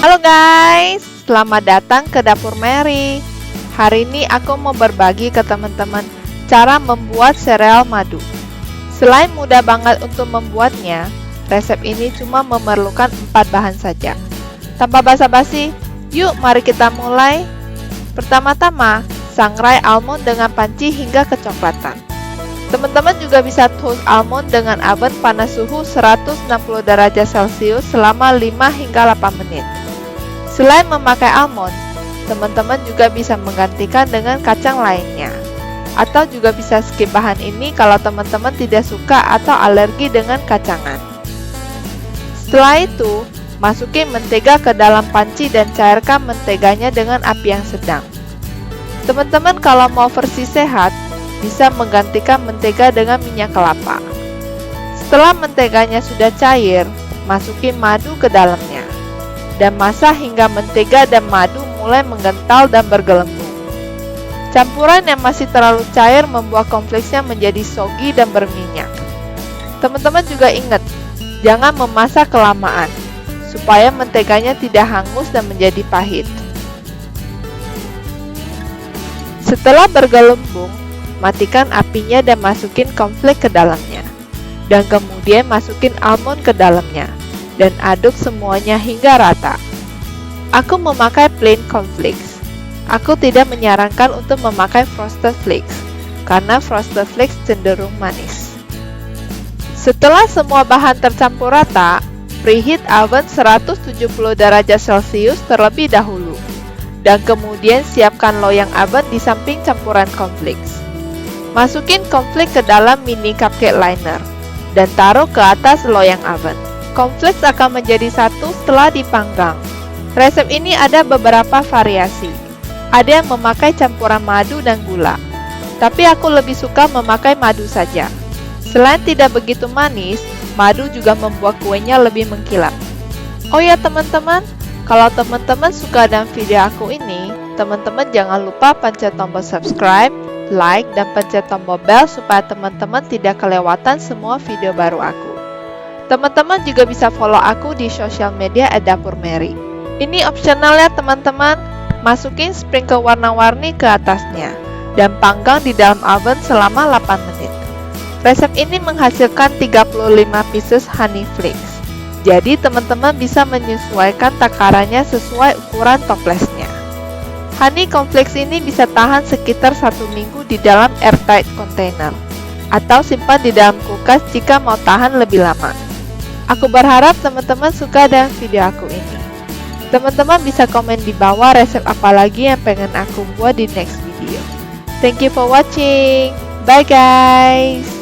Halo guys, selamat datang ke Dapur Mary. Hari ini aku mau berbagi ke teman-teman cara membuat sereal madu. Selain mudah banget untuk membuatnya, resep ini cuma memerlukan 4 bahan saja. Tanpa basa-basi, yuk mari kita mulai. Pertama-tama, sangrai almond dengan panci hingga kecoklatan. Teman-teman juga bisa toast almond dengan oven panas suhu 160 derajat Celcius selama 5 hingga 8 menit. Selain memakai almond, teman-teman juga bisa menggantikan dengan kacang lainnya. Atau juga bisa skip bahan ini kalau teman-teman tidak suka atau alergi dengan kacangan. Setelah itu, masukin mentega ke dalam panci dan cairkan menteganya dengan api yang sedang. Teman-teman kalau mau versi sehat, bisa menggantikan mentega dengan minyak kelapa. Setelah menteganya sudah cair, masukin madu ke dalamnya. Dan masak hingga mentega dan madu mulai menggental dan bergelembung. Campuran yang masih terlalu cair membuat cornflakesnya menjadi soggy dan berminyak. Teman-teman juga ingat, jangan memasak kelamaan, supaya menteganya tidak hangus dan menjadi pahit. Setelah bergelembung, matikan apinya dan masukin cornflakes ke dalamnya. Dan kemudian masukin almond ke dalamnya. Dan aduk semuanya hingga rata. Aku memakai plain cornflakes. Aku tidak menyarankan untuk memakai frosted flakes, karena frosted flakes cenderung manis. Setelah semua bahan tercampur rata, preheat oven 170 derajat Celcius terlebih dahulu. Dan kemudian siapkan loyang oven di samping campuran cornflakes. Masukin cornflakes ke dalam mini cupcake liner, dan taruh ke atas loyang oven. Cornflakes akan menjadi satu setelah dipanggang. Resep ini ada beberapa variasi. Ada yang memakai campuran madu dan gula, tapi aku lebih suka memakai madu saja. Selain tidak begitu manis, madu juga membuat kuenya lebih mengkilap. Oh ya teman-teman, kalau teman-teman suka dengan video aku ini, teman-teman jangan lupa pencet tombol subscribe, like, dan pencet tombol bell supaya teman-teman tidak kelewatan semua video baru aku. Teman-teman juga bisa follow aku di sosial media @dapurmary. Ini opsional ya teman-teman. Masukin sprinkle warna-warni ke atasnya dan panggang di dalam oven selama 8 menit. Resep ini menghasilkan 35 pieces honey flakes. Jadi teman-teman bisa menyesuaikan takarannya sesuai ukuran toplesnya. Honey cornflakes ini bisa tahan sekitar 1 minggu di dalam airtight container atau simpan di dalam kulkas jika mau tahan lebih lama. Aku berharap teman-teman suka dengan video aku ini. Teman-teman bisa komen di bawah resep apa lagi yang pengen aku buat di next video. Thank you for watching. Bye guys.